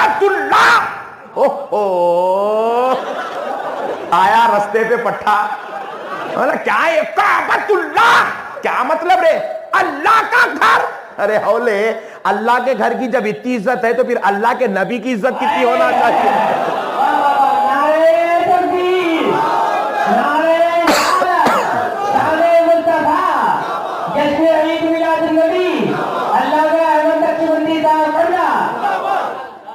کعبۃ اللہ، اوہ آیا رستے پہ پٹھا، کیا ہے کعبۃ اللہ، کیا مطلب رے؟ اللہ کا گھر. ارے ہولے، اللہ کے گھر کی جب اتنی عزت ہے تو پھر اللہ کے نبی کی عزت کتنی ہونا چاہیے؟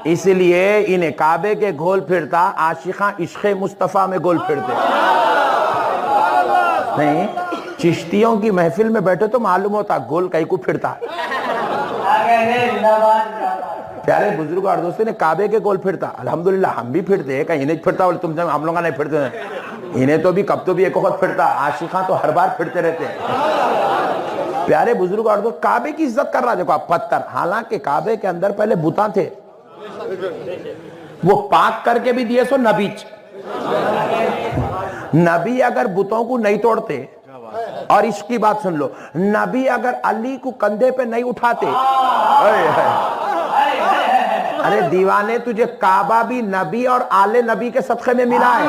اس لیے انہیں کعبے کے گول پھرتا، عاشقاں عشق مصطفیٰ میں گول پھرتے نہیں. چشتیوں کی محفل میں بیٹھے تو معلوم ہوتا گول کئی کو پھرتا. پیارے بزرگ اور دوستوں نے کعبے کے گول پھرتا. الحمدللہ ہم بھی پھرتے ہیں، کہیں انہیں پھرتا بولے تم ہم لوگوں کا نہیں پھرتے ہیں. انہیں تو بھی کب تو بھی ایک وقت پھرتا، عاشقاں تو ہر بار پھرتے رہتے ہیں. پیارے بزرگ اور دوست، کعبے کی عزت کر رہا دیکھو آپ، پتھر. حالانکہ کعبے کے اندر پہلے بتاں تھے، وہ پاک کر کے بھی دیے سو نبی. نبی اگر بتوں کو نہیں توڑتے، اور اس کی بات سن لو، نبی اگر علی کو کندھے پہ نہیں اٹھاتے، ارے دیوانے تجھے کعبہ بھی نبی اور آل نبی کے صدقے میں ملا ہے.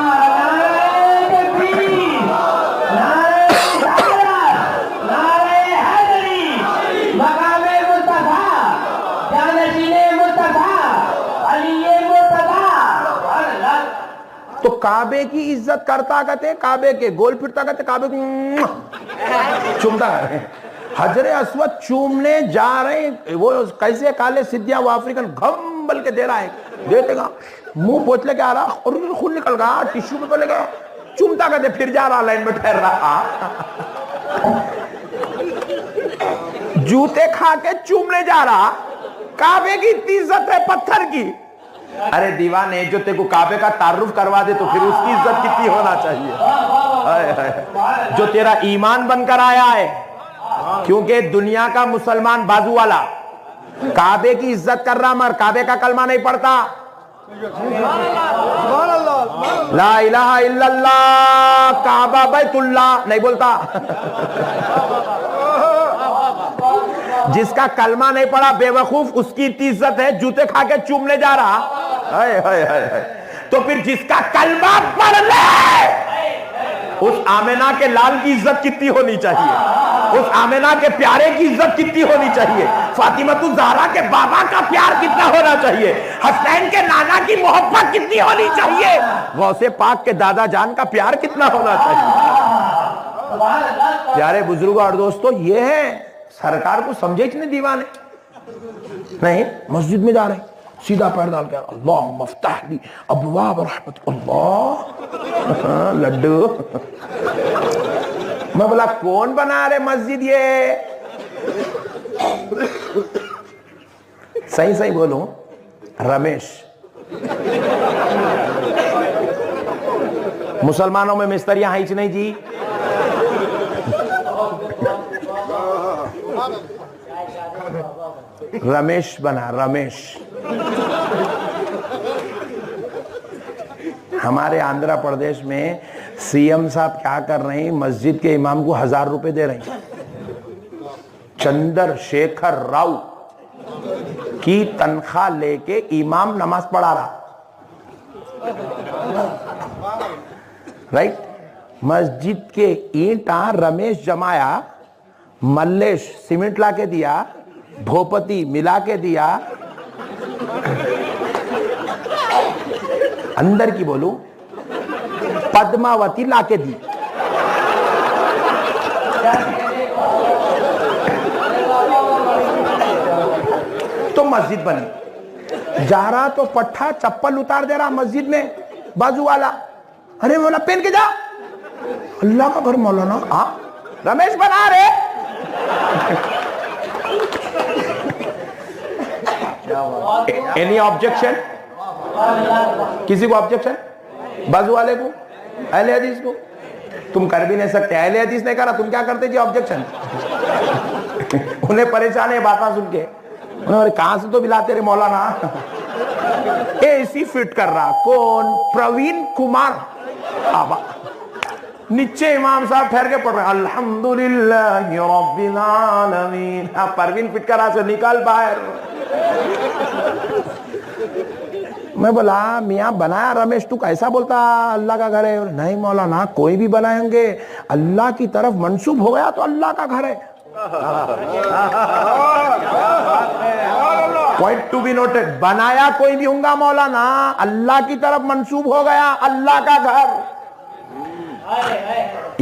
تو کعبے کی عزت کرتا کہتے، کعبے کے گول پھرتا کہتے، کعبے کو چومتا ہے. حجر اسود چومنے جا رہے ہیں، وہ کیسے کالے سدھیاں، وہ افریقن گھم بل کے دے رہا ہے، دیتے گا منہ پوچھ لے کے آ رہا اور خون نکل گا، ٹیشو پہ لے گا، چومتا کہتے، پھر جا رہا لائن میں ٹھہر رہا. جوتے کھا کے چومنے جا رہا. کعبے کی اتنی عزت ہے پتھر کی. ارے دیوانے، جو تے کو کعبے کا تعارف کروا دے تو پھر اس کی عزت کتنی ہونا چاہیے. جو تیرا ایمان بن کر آیا ہے، کیونکہ دنیا کا مسلمان بازو والا کعبے کی عزت کر رہا مگر کعبے کا کلمہ نہیں پڑھتا. لا الہ الا اللہ کعبہ بیت اللہ نہیں بولتا. جس کا کلمہ نہیں پڑھا بے وقوف، اس کی اتنی عزت ہے جوتے کھا کے چومنے جا رہا. تو پھر جس کا کلمہ پڑھ لے، اس آمنہ کے لال کی عزت کتنی ہونی چاہیے، اس آمنہ کے پیارے کی عزت کتنی ہونی چاہیے، فاطمہ الزہرا کے بابا کا پیار کتنا ہونا چاہیے، حسین کے نانا کی محبت کتنی ہونی چاہیے، غوث پاک کے دادا جان کا پیار کتنا ہونا چاہیے. پیارے بزرگوں اور دوستو، یہ ہے سرکار کو سمجھے اتنے دیوانے نہیں. مسجد میں جا رہے ہیں، سیدھا پیر ڈال کے اللہم افتح لی ابواب رحمت اللہ. لڈو میں بولا کون بنا رہے مسجد یہ؟ صحیح بولوں، رمیش. مسلمانوں میں مستریاں ہیں نہیں جی؟ رمیش بنا، رمیش. ہمارے آندھرا پردیش میں سی ایم صاحب کیا کر رہے ہیں، مسجد کے امام کو 1000 روپے دے رہے ہیں. چندر شیکھر راؤ کی تنخواہ لے کے امام نماز پڑھا رہا. رائٹ. مسجد کے اینٹاں رمیش جمایا، ملیش سیمنٹ لا کے دیا، بھوپتی ملا کے دیا. اندر کی بولوں، پدماوتی لا کے دی. تو مسجد بنی. جا رہا تو پٹھا چپل اتار دے رہا مسجد میں، بازو والا ارے مولا پہن کے جا. اللہ کا گھر مولانا، رمیش بنا رہے. Any objection? کسی کو آبجیکشن؟ بازو والے کو، اہل حدیث کو؟ تم کر بھی نہیں سکتے. اہل حدیث نے کرا، تم کیا کرتے جی آبجیکشن؟ انہیں پریشان ہے باتاں سن کے. انہیں کہاں سے تو بلاتے رہے مولانا. اے سی فٹ کر رہا کون؟ پروین کمار آبا. نیچے امام صاحب ٹھہر کے پڑھ رہے ہیں الحمدللہ رب العالمین. پروین فٹ کر رہا سے نکال باہر. میں بولا میاں بنایا رمیش تو کیسا بولتا اللہ کا گھر ہے؟ نہیں مولانا کوئی بھی بنائیں گے اللہ کی طرف منسوب ہو گیا تو اللہ کا گھر ہے. Point to be noted. بنایا کوئی بھی ہوں گا مولانا اللہ کی طرف منسوب ہو گیا اللہ کا گھر.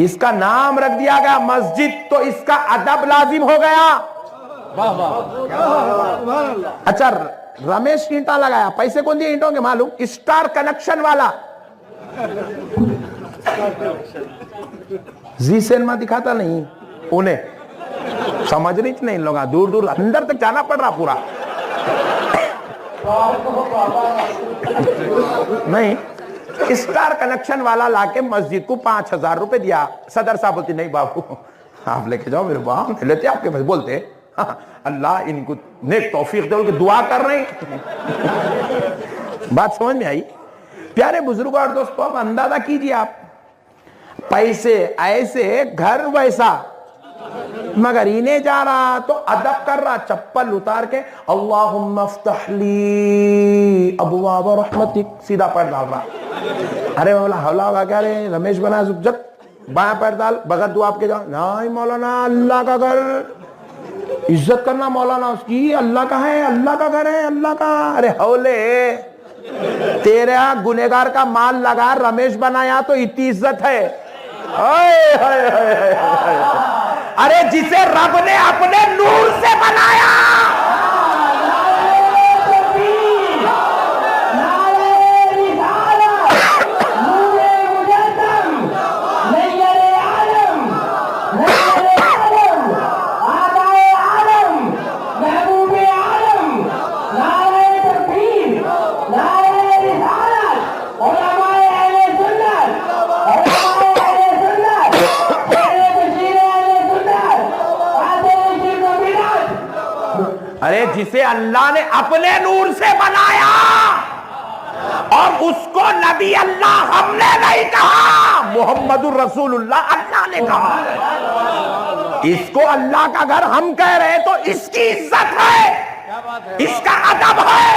اس کا نام رکھ دیا گیا مسجد تو اس کا ادب لازم ہو گیا. اچھا رمیش اینٹا لگایا, پیسے کون دیے اینٹوں کے معلوم؟ اسٹار کنیکشن والا. زی سینما دکھاتا نہیں انہیں سمجھ رہی نہیں لوگ, دور دور اندر تک جانا پڑ رہا پورا. نہیں اسٹار کنیکشن والا لا کے مسجد کو 5,000 روپے دیا. صدر صاحب بولتے نہیں بابو آپ لے کے جاؤ میرے باپ لیتے آپ کے پاس. بولتے اللہ ان کو نیک توفیق دے کہ دعا کر رہے ہیں. بات سمجھ میں آئی؟ پیارے بزرگوں اور دوستوں اب اندازہ کیجئے آپ, پیسے ایسے گھر ویسا, مگر انہیں جا رہا تو ادب کر رہا, چپل اتار کے اللہم افتح لی ابواب رحمتک سیدھا پیر ڈال رہا. ارے مولا حولا ہوگا کیا رہے رمیش بنا جب بایاں پیر ڈال بغیر دعا آپ کے جاؤ. نہیں مولانا اللہ کا گھر, عزت کرنا مولانا اس کی, اللہ کا ہے اللہ کا گھر ہے اللہ کا. ارے حولے تیرا گنہگار کا مال لگا رمیش بنایا تو اتنی عزت ہے. ارے جسے رب نے اپنے نور سے بنایا, ارے جسے اللہ نے اپنے نور سے بنایا اور اس کو نبی اللہ ہم نے نہیں کہا, محمد الرسول اللہ اللہ نے کہا. اس کو اللہ کا گھر ہم کہہ رہے تو اس کی عزت ہے, اس کا ادب ہے,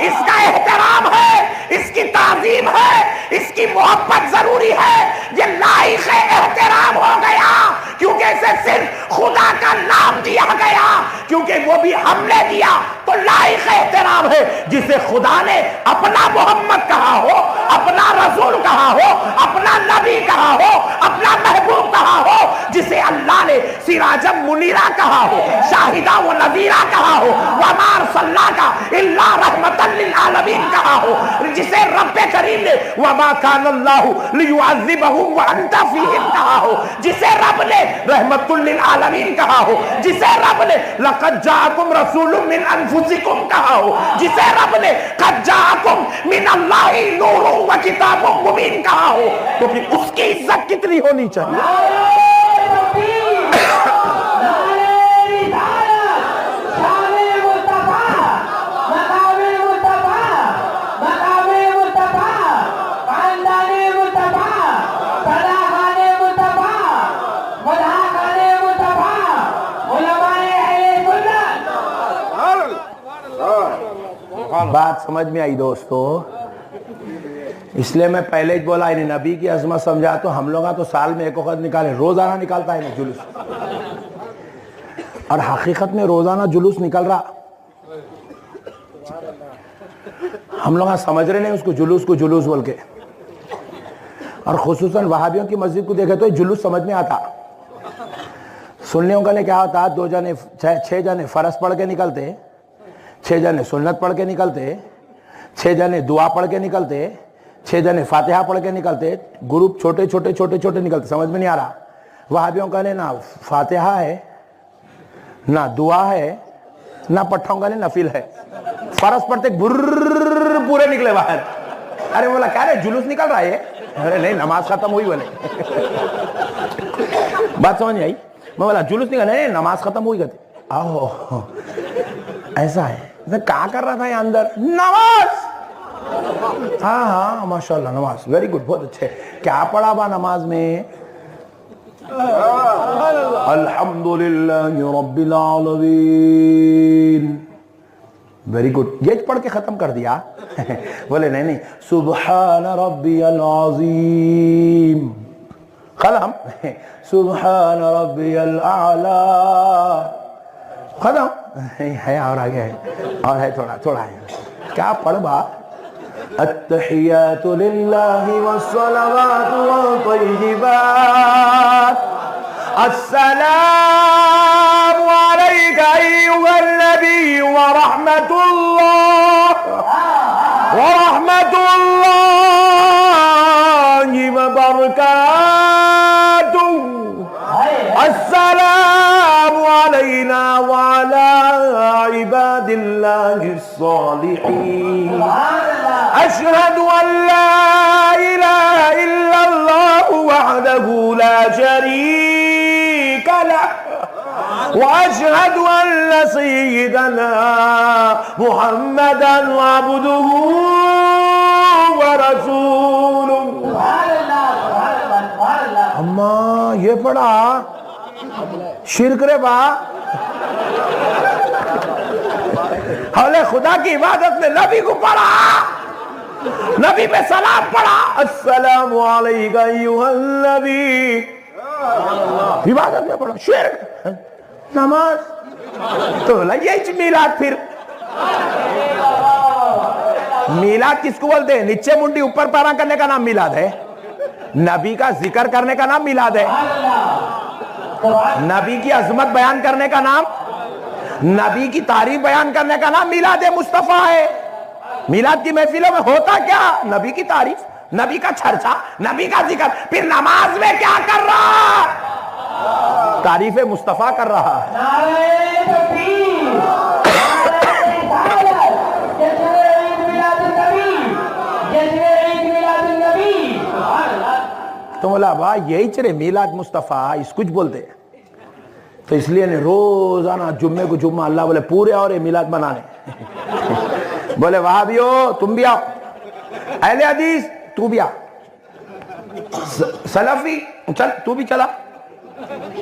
اس کا احترام ہے, اس کی تعظیم ہے, اس کی محبت ضروری ہے. یہ لائق احترام ہو گیا کیونکہ اسے صرف خدا کا نام دیا گیا, کیونکہ وہ بھی ہم نے دیا تو لائق احترام ہے. جسے خدا نے اپنا محمد کہا ہو, اپنا رسول کہا ہو, اپنا نبی کہا ہو, اپنا محبوب کہا ہو, جسے اللہ نے سراجم منیرہ کہا ہو, شاہدہ و نذیرہ کہا ہو, وما ارسلناک الا رحمۃ للعالمین کہا ہو, جسے رب کریم نے وما کان اللہ لیعذبہم وانت فیہم کہا ہو, جسے رب نے رحمت للعالمین کہا ہو, جسے رب نے لقد جاءکم رسول من انفسکم کہا ہو, جسے رب نے قد جاءکم من اللہ نور و کتاب مبین کہا ہو, تو پھر اس کی عزت کتنی ہونی چاہیے؟ بات سمجھ میں آئی دوستو؟ اس لیے میں پہلے ہی بولا انہیں نبی کی عظمت سمجھا. تو ہم لوگاں تو سال میں ایک وقت نکالے, روزانہ نکالتا ہے انہیں جلوس, اور حقیقت میں روزانہ جلوس نکل رہا. ہم لوگاں سمجھ رہے نہیں اس کو جلوس بول کے. اور خصوصاً وہابیوں کی مسجد کو دیکھے تو جلوس سمجھ میں آتا. سنیوں کا نے کیا ہوتا, 2 جنے 6 جنے فرض پڑھ کے نکلتے, 6 جنے سنت پڑھ کے نکلتے, 6 جنے دعا پڑھ کے نکلتے, 6 جنے فاتحہ پڑھ کے نکلتے. گروپ چھوٹے چھوٹے نکلتے. سمجھ میں نہیں آ رہا. وہابیوں کا نے نہ فاتحہ ہے, نہ دعا ہے, نہ پٹھوں کا نے نفل ہے. فرض پڑھتے پورے نکلے باہر. ارے بولا کیا رہے جلوس نکل رہا ہے؟ ارے نہیں نماز ختم ہوئی بولے. بات سمجھ نہیں آئی؟ میں بولا جلوس نکل رہا ہے, نماز ختم ہوئی کہتے. آہو ایسا ہے. کیا کر رہا تھا یہ اندر؟ نماز. ہاں ماشاءاللہ نماز ویری گڈ, بہت اچھے. کیا پڑھا با نماز میں؟ الحمدللہ رب العالمین. Very good. یہ پڑھ کے ختم کر دیا. بولے نہیں سبحان ربی العظیم ختم. سبحان ربی الاعلی ختم. ہے اور آگے ہے اور ہے تھوڑا ہے. کیا پڑھ با؟ التحیات للہ والصلوات والطیبات السلام علیک ایھا النبی ورحمۃ اللہ وبرکاتہ. السلام علینا وعلی عباد اللہ الصالحین. اشہد ان لا الہ الا اللہ وحدہ لا شریک لہ واشہد ان سیدنا محمدا عبدہ ورسولہ. اماں یہ پڑھا شرک رے با. حول خدا کی عبادت میں نبی کو پڑھا, نبی پہ سلام پڑھا. السلام علیکم ایھا النبی. عبادت میں پڑھا شرک. نماز تو یہی میلاد. پھر میلاد کس کو بولتے ہیں؟ نیچے منڈی اوپر پیرا کرنے کا نام میلاد ہے. نبی کا ذکر کرنے کا نام میلاد ہے. نبی کی عظمت بیان کرنے کا نام, نبی کی تعریف بیان کرنے کا نام میلاد مصطفیٰ ہے. میلاد کی محفلوں میں ہوتا کیا؟ نبی کی تعریف, نبی کا چرچا, نبی کا ذکر. پھر نماز میں کیا کر رہا؟ تعریف مصطفیٰ کر رہا ہے. تو بولا بھائی یہی چرے میلاد مصطفیٰ اس کچھ بولتے ہیں. تو اس لیے روزانہ جمعے کو جمعہ اللہ بولے پورے اور میلاد منانے. بولے وہابیو تم بھی آؤ, اہل حدیث تو بھی آ, سلفی چل تو بھی چلا.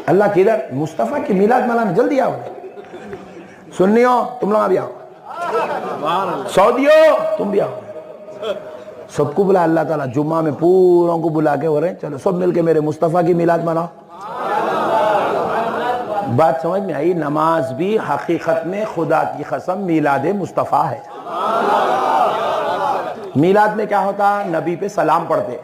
اللہ کدھر؟ مصطفیٰ کی میلاد منانے. جلدی آؤ. سنیو تم لوگ بھی آؤ, سعودیو تم بھی آؤ. سب کو بلا اللہ تعالیٰ جمعہ میں پوروں کو بلا کے ہو رہے ہیں چلو سب مل کے میرے مصطفیٰ کی میلاد مناؤ. بات سمجھ میں آئی؟ نماز بھی حقیقت میں خدا کی قسم میلاد مصطفیٰ ہے. میلاد میں کیا ہوتا؟ نبی پہ سلام پڑھتے.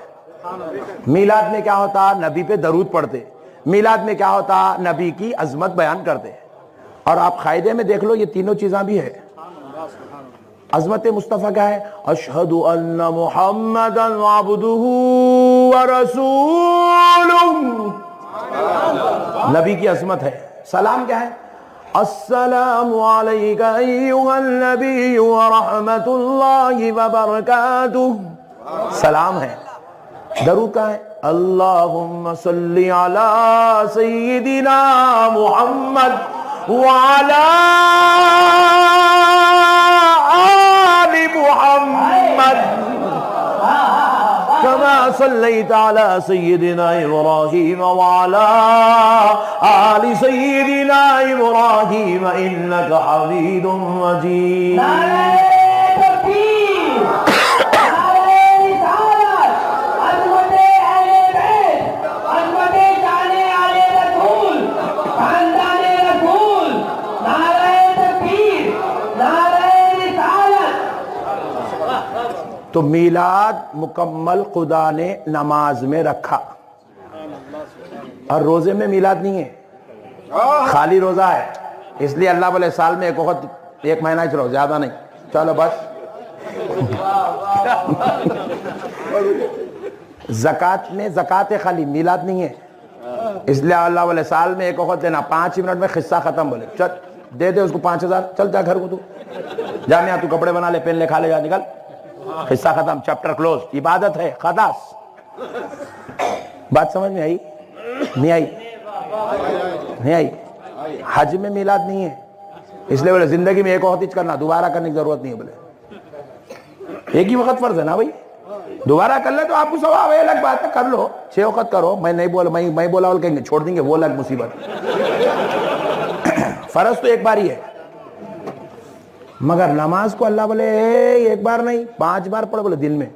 میلاد میں کیا ہوتا؟ نبی پہ درود پڑھتے. میلاد میں کیا ہوتا؟ نبی کی عظمت بیان کرتے. اور آپ قاعدے میں دیکھ لو یہ تینوں چیزاں بھی ہے. عظمت مصطفیٰ کیا ہے؟ اشہد ان محمدا عبدہ ورسولہ. نبی کی عظمت ہے. سلام کیا ہے؟ السلام علیک ایھا النبی ورحمۃ اللہ وبرکاتہ. سلام ہے. درود کا ہے اللہم صلی علی سیدنا محمد وعلی آل محمد كما صليت على سيدنا إبراهيم وعلى آل سيدنا إبراهيم إنك حميد مجيد. تو میلاد مکمل خدا نے نماز میں رکھا. اور روزے میں میلاد نہیں ہے, خالی روزہ ہے. اس لیے اللہ بولے سال میں ایک وقت ایک مہینہ ہی چلو, زیادہ نہیں, چلو بس. زکوٰۃ میں زکوٰۃ خالی, میلاد نہیں ہے. اس لیے اللہ بولے سال میں ایک وقت دینا, 5 منٹ میں قصہ ختم. بولے چل دے دے اس کو 5000, چل جا گھر کو, تو جا میاں تو کپڑے بنا لے, پہن لے, کھا لے, جا نکل, قصہ ختم, چیپٹر کلوز. عبادت ہے خلاص. بات سمجھ میں آئی؟ نہیں آئی؟ نہیں آئی؟ حج میں میلاد نہیں ہے. اس لیے بولے زندگی میں ایک وقت ہی کرنا, دوبارہ کرنے کی ضرورت نہیں ہے. بولے ایک ہی وقت فرض ہے نا بھائی, دوبارہ کر لے تو آپ کو ثواب ہے, الگ بات ہے, کر لو 6 وقت کرو. میں نہیں بولا, میں بولا اور کہیں گے چھوڑ دیں گے, وہ الگ مصیبت. فرض تو ایک بار ہی ہے. مگر نماز کو اللہ بولے ایک بار نہیں 5 بار پڑھ، بولے دن میں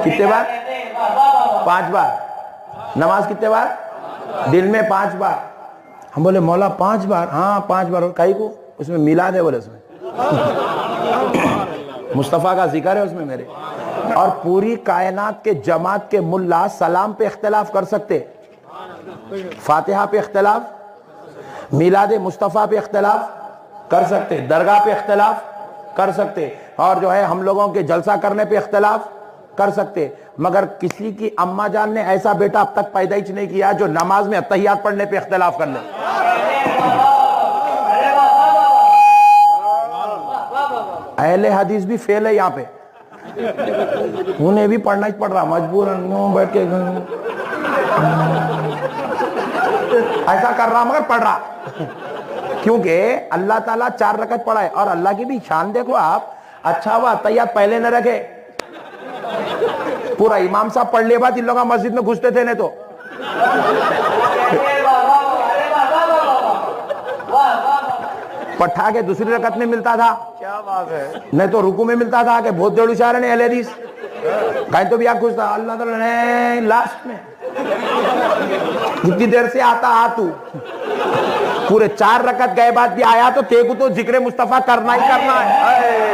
کتنے بار؟ 5 بار. نماز کتنے بار؟ دن میں 5 بار. ہم بولے مولا 5 بار؟ ہاں 5 بار. کائی کو؟ اس میں میلاد ہے بولے، اس میں مصطفیٰ کا ذکر ہے اس میں میرے. اور پوری کائنات کے جماعت کے ملا سلام پہ اختلاف کر سکتے، فاتحہ پہ اختلاف، میلاد مصطفیٰ پہ اختلاف کر سکتے، درگاہ پہ اختلاف کر سکتے، اور جو ہے ہم لوگوں کے جلسہ کرنے پہ اختلاف کر سکتے، مگر کسی کی اماں جان نے ایسا بیٹا اب تک پیدا ہی نہیں کیا جو نماز میں اتحیات پڑھنے پہ اختلاف کر لے. اہل حدیث بھی فیل ہے یہاں پہ، انہیں بھی پڑھنا ہی پڑ رہا مجبوراً بیٹھ کے ایسا کر رہا مگر پڑھ رہا، کیونکہ اللہ تعالیٰ 4 رکعت پڑھا ہے. اور اللہ کی بھی شان دیکھو آپ، اچھا ہوا اتحیات پہلے نہ رکھے، پورا امام صاحب پڑھ لے بعد ان لوگ مسجد میں گھستے تھے، نہیں تو پٹھا کے دوسری رکعت میں ملتا تھا، کیا بات ہے. نہیں تو رکوع میں ملتا تھا کہ بہت دیڑ اشارے نے اہل حدیث کہیں تو بھی آپ خوش تھا. اللہ تعالیٰ نے لاسٹ میں جتنی دیر سے آتا تو پورے 4 رکعت گئے بعد بھی آیا تو تے کو تو ذکر مصطفیٰ کرنا ہی کرنا ہے.